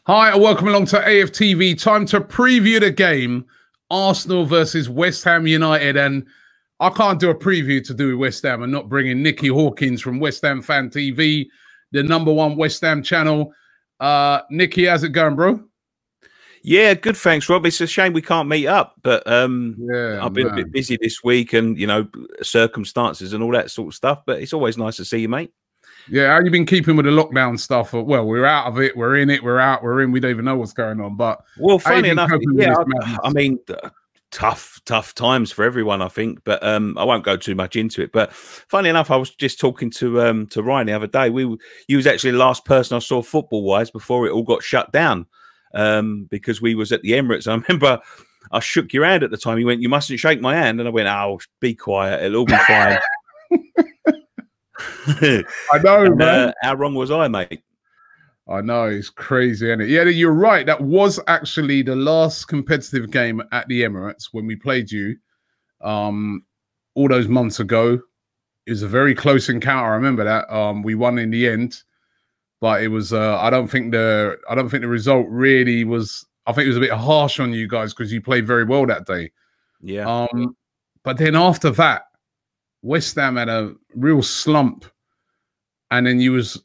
Hi, and welcome along to AFTV. Time to preview the game, Arsenal versus West Ham United. And I can't do a preview to do with West Ham and not bring in Nicky Hawkins from West Ham Fan TV, the #1 West Ham channel. Nicky, how's it going, bro? Yeah, good. Thanks, Rob. It's a shame we can't meet up, but yeah, I've been a bit busy this week and, you know, circumstances and all that sort of stuff. But it's always nice to see you, mate. Yeah, how you been keeping with the lockdown stuff? Well, we're out of it. We're in it. We're out. We're in. We don't even know what's going on. But well, funny enough, yeah, I mean, tough times for everyone, I think. But I won't go too much into it. But funny enough, I was just talking to Ryan the other day. He was actually the last person I saw football wise before it all got shut down. Because we was at the Emirates. I remember I shook your hand at the time. You went, "You mustn't shake my hand," and I went, "Oh, be quiet. It'll all be fine." I know, man. How wrong was I, mate? I know, it's crazy, isn't it? Yeah, you're right. That was actually the last competitive game at the Emirates when we played you all those months ago. It was a very close encounter. I remember that. We won in the end, but it was I don't think the result really was. I think it was a bit harsh on you guys because you played very well that day. Yeah. But then after that, West Ham had a real slump, and then you was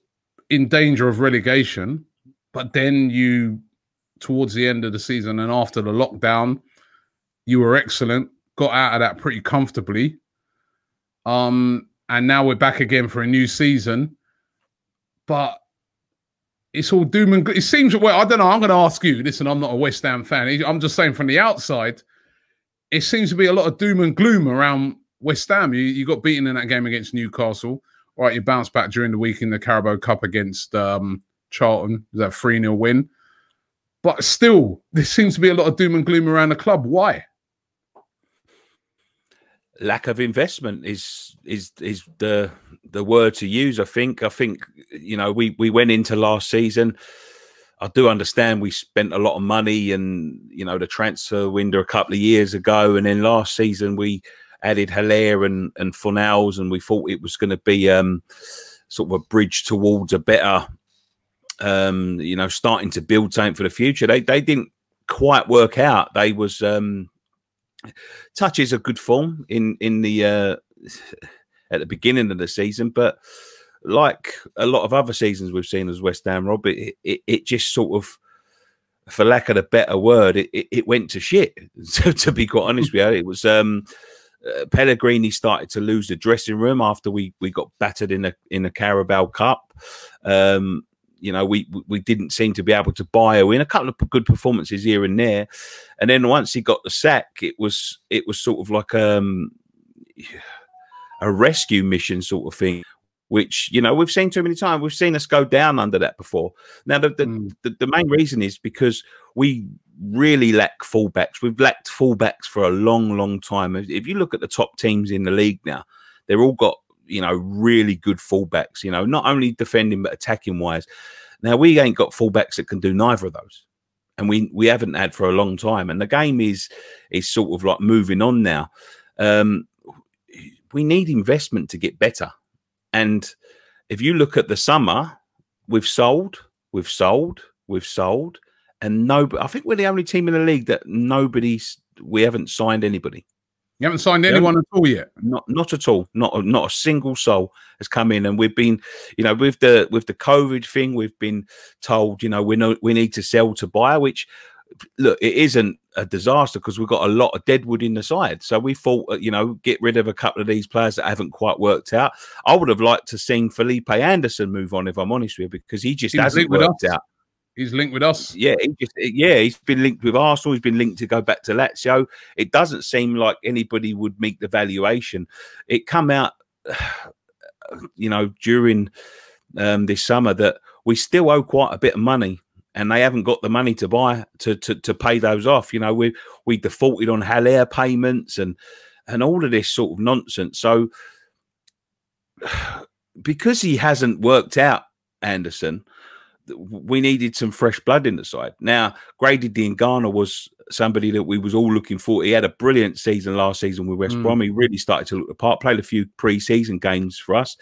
in danger of relegation. But then you, towards the end of the season and after the lockdown, you were excellent, got out of that pretty comfortably. And now we're back again for a new season. But it's all doom and gloom. It seems, well, I don't know. I'm going to ask you. Listen, I'm not a West Ham fan. I'm just saying from the outside, it seems to be a lot of doom and gloom around West Ham. You got beaten in that game against Newcastle. All right, you bounced back during the week in the Carabao Cup against Charlton. Was that 3-0 win? But still, there seems to be a lot of doom and gloom around the club. Why? Lack of investment is the word to use. I think you know, we went into last season. I do understand we spent a lot of money and, you know, the transfer window a couple of years ago, and then last season we added Haller and Fornals, and we thought it was going to be sort of a bridge towards a better, you know, starting to build something for the future. They didn't quite work out. They was touches of good form in the at the beginning of the season, but like a lot of other seasons we've seen as West Ham, Rob, it just sort of, for lack of a better word, it went to shit. To be quite honest with you, it was Pellegrini started to lose the dressing room after we got battered in the Carabao Cup. You know, we didn't seem to be able to buy a win. A couple of good performances here and there, and then once he got the sack, it was sort of like a rescue mission sort of thing, which, you know, we've seen too many times. We've seen us go down under that before. Now, the main reason is because we really lack fullbacks. We've lacked fullbacks for a long time. If you look at the top teams in the league now, they're all got, you know, really good fullbacks, you know, not only defending but attacking wise. Now, we ain't got fullbacks that can do neither of those, and we haven't had for a long time. And the game is sort of like moving on now. We need investment to get better. And if you look at the summer, we've sold, and nobody. I think we're the only team in the league that we haven't signed anybody. You haven't signed anyone at all yet? Not at all. Not a single soul has come in, and we've been, you know, with the COVID thing, we've been told, you know, we need to sell to buy, which, look, it isn't a disaster because we've got a lot of deadwood in the side. So we thought, you know, get rid of a couple of these players that haven't quite worked out. I would have liked to seen Felipe Anderson move on, if I'm honest with you, because he just hasn't worked out. He's linked with us. Yeah, he's been linked with Arsenal. He's been linked to go back to Lazio. It doesn't seem like anybody would meet the valuation. It come out, you know, during this summer that we still owe quite a bit of money, and they haven't got the money to buy to pay those off. You know, we defaulted on Haller payments and all of this sort of nonsense. So because he hasn't worked out, Anderson, we needed some fresh blood in the side. Now, Grady Diangana was somebody that we was all looking for. He had a brilliant season last season with West Brom. He really started to look the part, played a few pre-season games for us,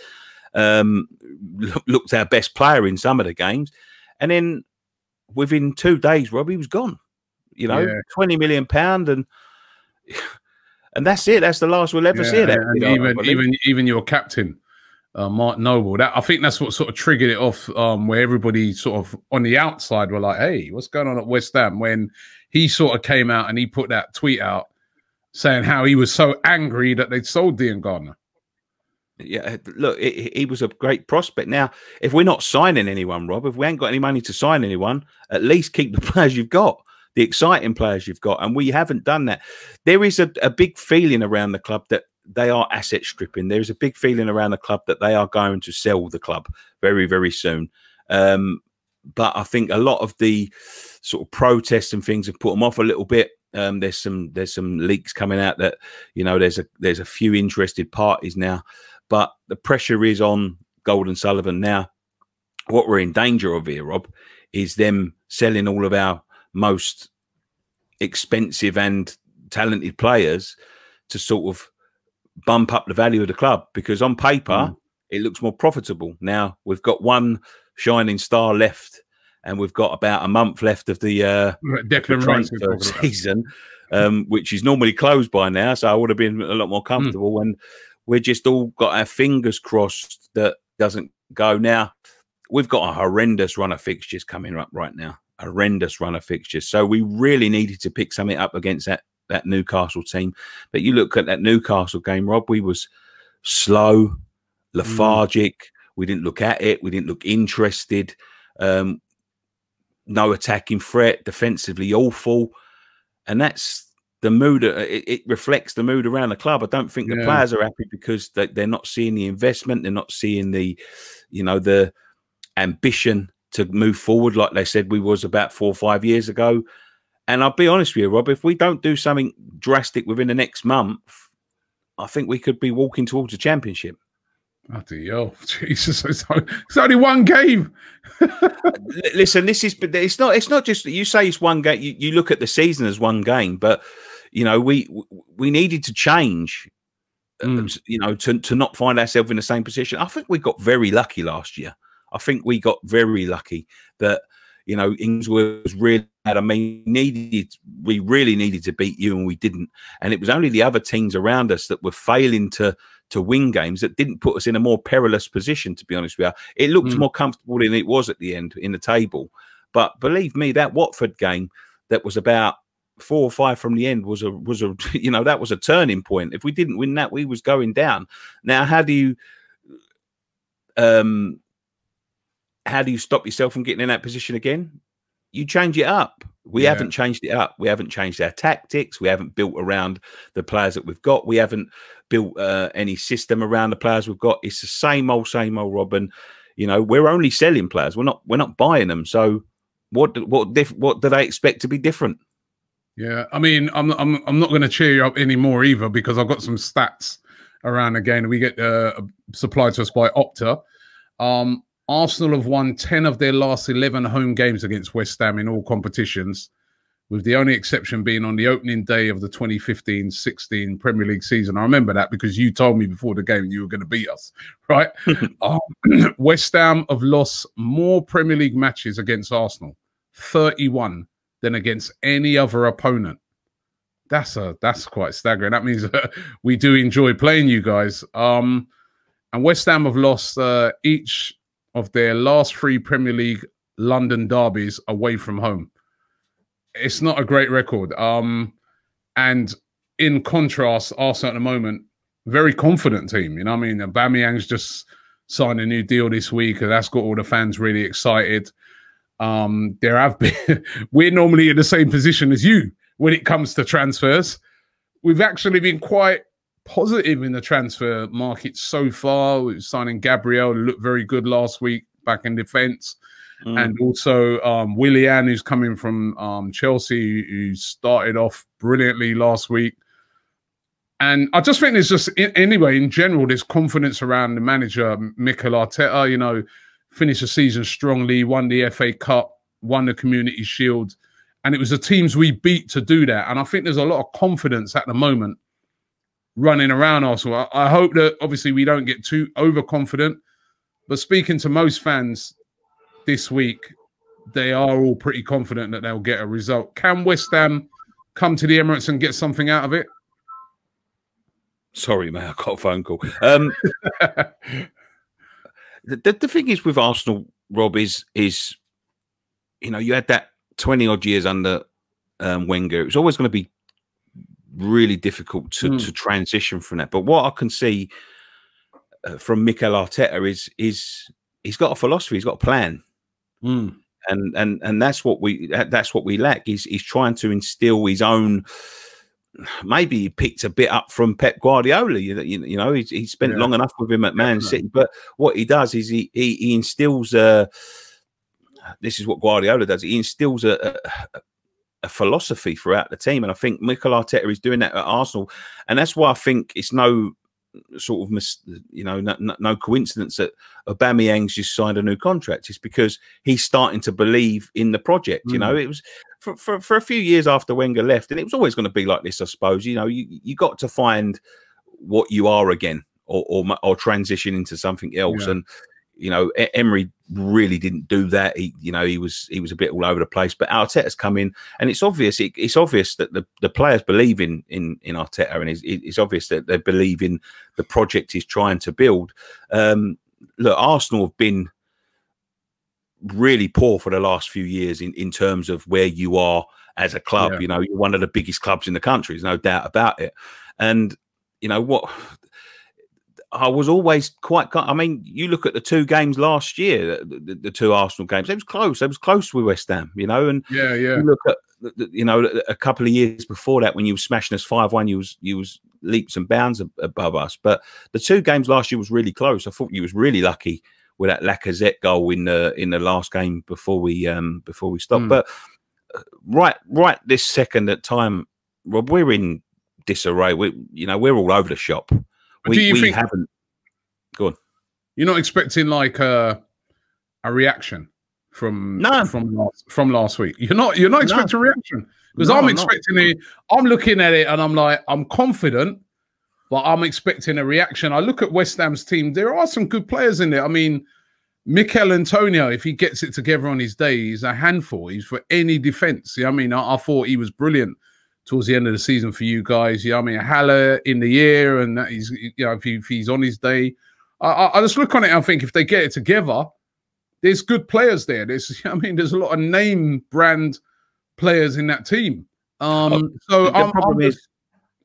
looked our best player in some of the games. And then within 2 days, Rob, he was gone. You know, Yeah. £20 million, and that's it. That's the last we'll ever see of that. And even your captain, Mark Noble. I think that's what sort of triggered it off, where everybody sort of on the outside were like, "Hey, what's going on at West Ham?" When he sort of came out and he put that tweet out saying how he was so angry that they'd sold Dean Gardner. Yeah, look, he was a great prospect. Now, if we're not signing anyone, Rob, if we ain't got any money to sign anyone, at least keep the players you've got, the exciting players you've got, and we haven't done that. There is a big feeling around the club that they are asset stripping. There is a big feeling around the club that they are going to sell the club very, very soon. But I think a lot of the sort of protests and things have put them off a little bit. There's some leaks coming out that, you know, there's a few interested parties now, but the pressure is on Gold and Sullivan now. What we're in danger of here, Rob, is them selling all of our most expensive and talented players to sort of bump up the value of the club, because on paper it looks more profitable. Now we've got one shining star left, and we've got about a month left of the transfer season, which is normally closed by now. So I would have been a lot more comfortable. And we're just all got our fingers crossed that doesn't go. Now we've got a horrendous run of fixtures coming up right now, a horrendous run of fixtures. So we really needed to pick something up against that Newcastle team. But you look at that Newcastle game, Rob, we was slow, lethargic. We didn't look at it. We didn't look interested. No attacking threat, defensively awful. And that's the mood. It reflects the mood around the club. I don't think the players are happy because they're not seeing the investment. They're not seeing the, you know, the ambition to move forward like they said we was about 4 or 5 years ago. And I'll be honest with you, Rob, if we don't do something drastic within the next month, I think we could be walking towards a championship. Oh, Jesus! It's only one game. Listen, it's not just that you say it's one game. You look at the season as one game, but you know we needed to change. You know, to not find ourselves in the same position. I think we got very lucky last year. I think we got very lucky that, you know, Ings was really bad. I mean, we really needed to beat you, and we didn't. And it was only the other teams around us that were failing to win games that didn't put us in a more perilous position, to be honest with you. It looked more comfortable than it was at the end in the table. But believe me, that Watford game that was about 4 or 5 from the end was a you know, that was a turning point. If we didn't win that, we was going down. Now, how do you stop yourself from getting in that position again? You change it up. We haven't changed it up. We haven't changed our tactics. We haven't built around the players that we've got. We haven't built any system around the players we've got. It's the same old, Robin. You know, we're only selling players. We're not buying them. So what do they expect to be different? Yeah, I mean, I'm not going to cheer you up anymore either, because I've got some stats around the game. We get supplied to us by Opta. Arsenal have won 10 of their last 11 home games against West Ham in all competitions, with the only exception being on the opening day of the 2015-16 Premier League season. I remember that because you told me before the game you were going to beat us, right? West Ham have lost more Premier League matches against Arsenal, 31, than against any other opponent. That's quite staggering. That means we do enjoy playing you guys. And West Ham have lost each of their last 3 Premier League London derbies away from home. It's not a great record. And in contrast, Arsenal at the moment, very confident team. You know what I mean? Aubameyang's just signed a new deal this week, and that's got all the fans really excited. There have been, we're normally in the same position as you when it comes to transfers. We've actually been quite positive in the transfer market so far. We're signing Gabriel, who looked very good last week back in defence. And also Willian, who's coming from Chelsea, who started off brilliantly last week. And I just think there's just, anyway, in general, there's confidence around the manager, Mikel Arteta. You know, finished the season strongly, won the FA Cup, won the Community Shield. And it was the teams we beat to do that. And I think there's a lot of confidence at the moment running around Arsenal. I hope that, obviously, we don't get too overconfident. But speaking to most fans this week, they are all pretty confident that they'll get a result. Can West Ham come to the Emirates and get something out of it? Sorry, mate, I got a phone call. The thing is with Arsenal, Rob, is you know, you had that 20 odd years under Wenger. It was always going to be really difficult to transition from that. But what I can see from Mikel Arteta is he's got a philosophy, he's got a plan, and that's what we lack. He's trying to instill his own. Maybe he picked a bit up from Pep Guardiola. You know, he spent long enough with him at Man City. But what he does is he instills. This is what Guardiola does. He instills a philosophy throughout the team, and I think Mikel Arteta is doing that at Arsenal, and that's why I think it's no sort of no coincidence that Aubameyang's just signed a new contract. It's because he's starting to believe in the project. You know, it was for a few years after Wenger left, and it was always going to be like this, I suppose. You know, you got to find what you are again, or transition into something else. And you know, Emery really didn't do that. He was a bit all over the place. But Arteta's come in, and it's obvious. It's obvious that the players believe in Arteta, and it's obvious that they believe in the project he's trying to build. Look, Arsenal have been really poor for the last few years in terms of where you are as a club. You know, you're one of the biggest clubs in the country. There's no doubt about it. And you know what? I was always quite. I mean, you look at the two games last year, the two Arsenal games. It was close. It was close with West Ham, you know. And you look at you know, a couple of years before that when you were smashing us 5-1, you was leaps and bounds above us. But the two games last year was really close. I thought you was really lucky with that Lacazette goal in the last game before we stopped. But right this second at time, Rob, we're in disarray. We're all over the shop. We haven't. Go on. You're not expecting like a reaction from last week. You're not expecting a reaction, because I'm expecting it. I'm looking at it and I'm like, I'm confident, but I'm expecting a reaction. I look at West Ham's team. There are some good players in there. I mean, Mikel Antonio, if he gets it together on his day, he's a handful. He's for any defense. I mean, I thought he was brilliant towards the end of the season for you guys. I mean, Haller in the year, and that he's, if he's on his day, I just look on it and think if they get it together, there's good players there. There's a lot of name brand players in that team. So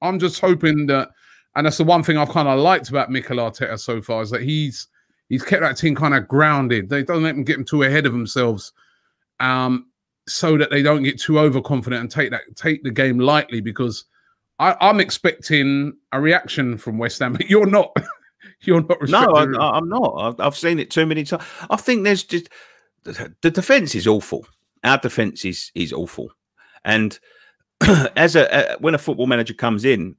I'm just hoping that, and that's the one thing I've kind of liked about Mikel Arteta so far, is that he's kept that team kind of grounded. They don't let them get them too ahead of themselves. So that they don't get too overconfident and take the game lightly, because I'm expecting a reaction from West Ham. You're not. You're not. No, I'm not. I've seen it too many times. I think there's just the defense is awful. Our defense is awful, and when a football manager comes in,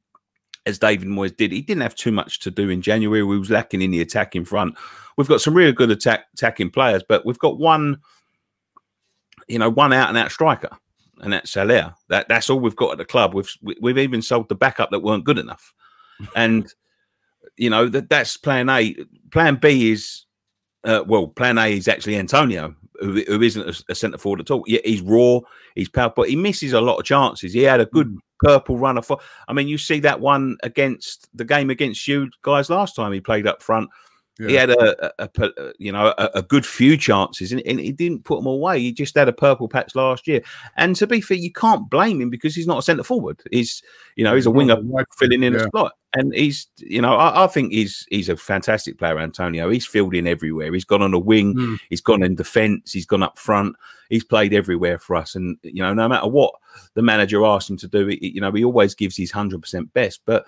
as David Moyes did, he didn't have too much to do in January. We was lacking in the attack in front. We've got some really good attacking players, but we've got one out-and-out striker, and that's Salah. That's all we've got at the club. We've even sold the backup that weren't good enough, and that's plan A. Plan B is plan A is actually Antonio, who isn't a centre forward at all. Yeah, he's raw, he's powerful, but he misses a lot of chances. He had a good purple runner for. I mean, you see that one against the game against you guys last time he played up front. Yeah. He had a good few chances, and he didn't put them away. He just had a purple patch last year. And to be fair, you can't blame him, because he's not a centre forward. He's a winger filling in a slot, and I think he's a fantastic player, Antonio. He's filled in everywhere. He's gone on a wing, he's gone in defence, he's gone up front. He's played everywhere for us, and no matter what the manager asks him to do, he always gives his 100% best. But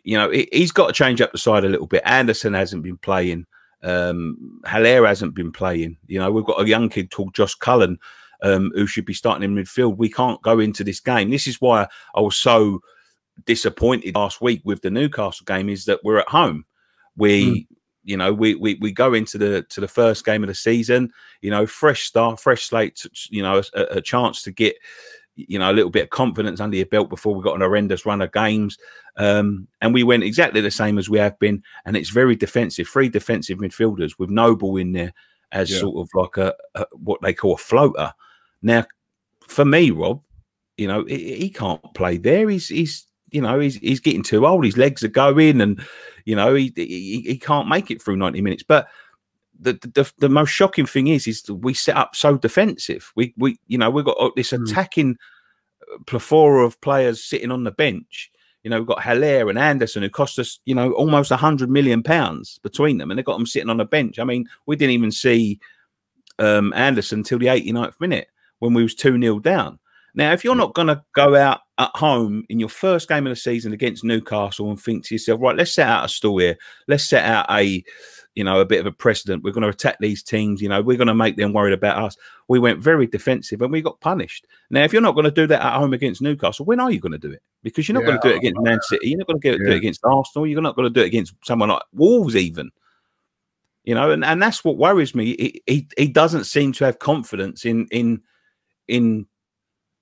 he's got to change up the side a little bit. Anderson hasn't been playing. Haller hasn't been playing. We've got a young kid called Josh Cullen who should be starting in midfield. We can't go into this game. This is why I was so disappointed last week with the Newcastle game, is that we're at home. We go into the first game of the season, fresh start, fresh slate, a chance to get a little bit of confidence under your belt before we got an horrendous run of games. And we went exactly the same as we have been. And it's very defensive, 3 defensive midfielders with Noble in there. as sort of like a what they call a floater. Now, for me, Rob, you know, he can't play there. He's getting too old. His legs are going, and you know, he can't make it through 90 minutes. But the most shocking thing is we set up so defensive. We've got this attacking plethora of players sitting on the bench. You know, we've got Haller and Anderson, who cost us, you know, almost £100 million between them, and they've got them sitting on the bench. I mean, we didn't even see Anderson till the 89th minute when we was 2-0 down. Now, if you're not going to go out at home in your first game of the season against Newcastle and think to yourself, right, let's set out a stall here. Let's set out a bit of a precedent. We're going to attack these teams. You know, we're going to make them worried about us. We went very defensive and we got punished. Now, if you're not going to do that at home against Newcastle, when are you going to do it? Because you're not going to do it against Man City. You're not going to do it against Arsenal. You're not going to do it against someone like Wolves even. You know, and that's what worries me. He doesn't seem to have confidence in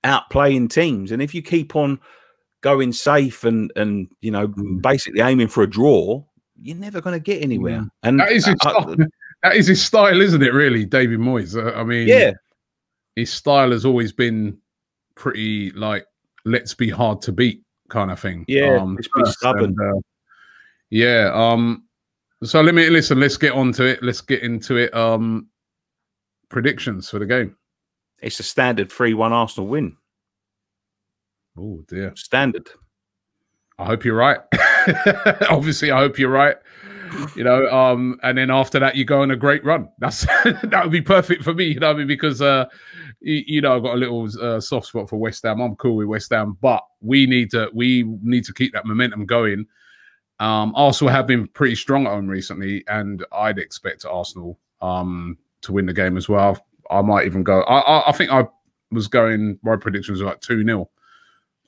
outplaying teams. And if you keep on going safe and you know, basically aiming for a draw, you're never going to get anywhere. And that is his style, isn't it, really, David Moyes? I mean, his style has always been pretty like, let's be hard to beat kind of thing. It's pretty stubborn. So let's get on to it. Let's get into it. Predictions for the game. It's a standard 3-1 Arsenal win. Oh dear. Standard. I hope you're right. Obviously, I hope you're right. You know, and then after that, you go on a great run. That would be perfect for me. You know what I mean? Because you know, I've got a little soft spot for West Ham. I'm cool with West Ham, but we need to keep that momentum going. Arsenal have been pretty strong at home recently, and I'd expect Arsenal to win the game as well. I might even go. I think I was going. My predictions were like 2-0.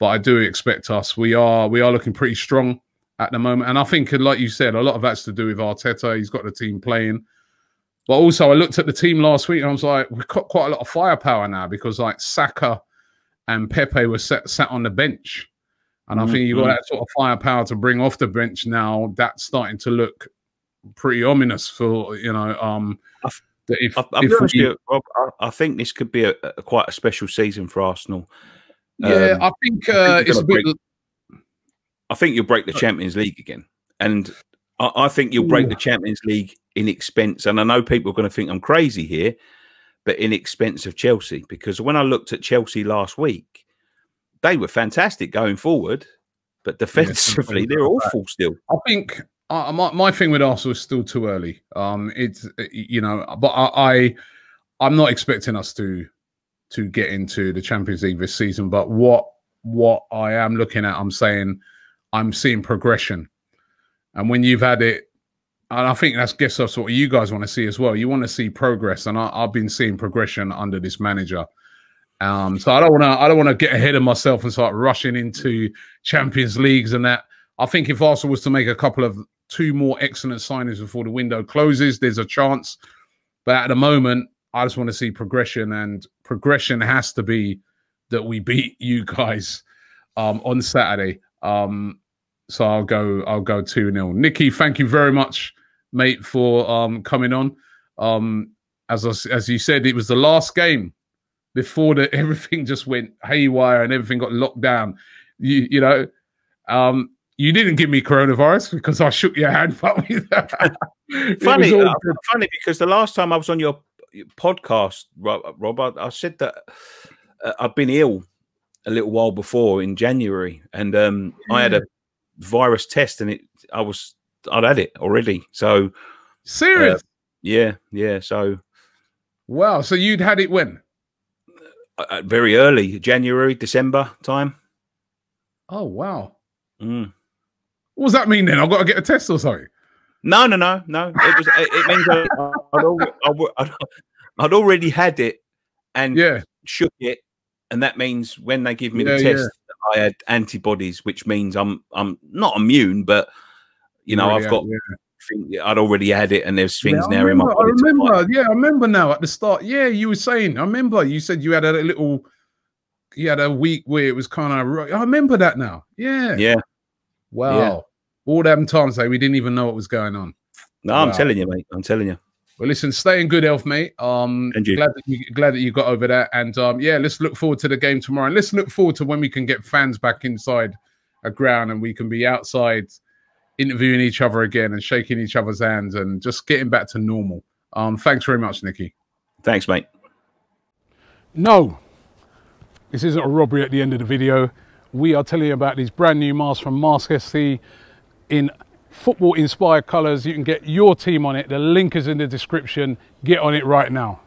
But I do expect us. We are looking pretty strong at the moment. And I think, like you said, a lot of that's to do with Arteta. He's got the team playing. But also, I looked at the team last week and I was like, we've got quite a lot of firepower now because like Saka and Pepe were sat on the bench. And I think you've got that sort of firepower to bring off the bench now. That's starting to look pretty ominous for, you know, I think this could be quite a special season for Arsenal. Yeah, I think it's a bit. I think you'll break the Champions League again, and I think you'll break the Champions League in expense. And I know people are going to think I'm crazy here, but in expense of Chelsea, because when I looked at Chelsea last week, they were fantastic going forward, but defensively they're awful still. I think my thing with Arsenal is still too early. It's you know, but I'm not expecting us to get into the Champions League this season. But what I am looking at, I'm seeing progression. And when you've had it, and I think that's what you guys want to see as well. You want to see progress, and I've been seeing progression under this manager. So I don't want to get ahead of myself and start rushing into Champions Leagues and that. I think if Arsenal was to make two more excellent signings before the window closes, there's a chance. But at the moment, I just want to see progression, and progression has to be that we beat you guys on Saturday. So I'll go 2-0. Nicky, thank you very much, mate, for coming on. As you said, it was the last game before everything just went haywire and everything got locked down. You know, you didn't give me coronavirus because I shook your hand. Funny because the last time I was on your podcast, Rob, I said that I've been ill a little while before in January, and I had a virus test, and I'd had it already. So serious? Yeah. So wow. So you'd had it when? Very early, January, December time. Oh wow. What does that mean then? I've got to get a test or something? No. It means I'd already had it and shook it, and that means when they give me the test, I had antibodies, which means I'm not immune, but you know, I've got. I'd already had it, and there's things now in my body. I remember now at the start. Yeah, you were saying. I remember you said you had a week where it was kind of. I remember that now. Yeah. Wow. Yeah. All them times we didn't even know what was going on. No, wow. I'm telling you, mate. I'm telling you. Well, listen, stay in good health, mate. And you. Glad that you got over that. And yeah, let's look forward to the game tomorrow. And let's look forward to when we can get fans back inside a ground and we can be outside interviewing each other again and shaking each other's hands and just getting back to normal. Thanks very much, Nicky. Thanks, mate. No, this isn't a robbery at the end of the video. We are telling you about these brand new masks from Mask SC in football inspired colours. You can get your team on it. The link is in the description. Get on it right now.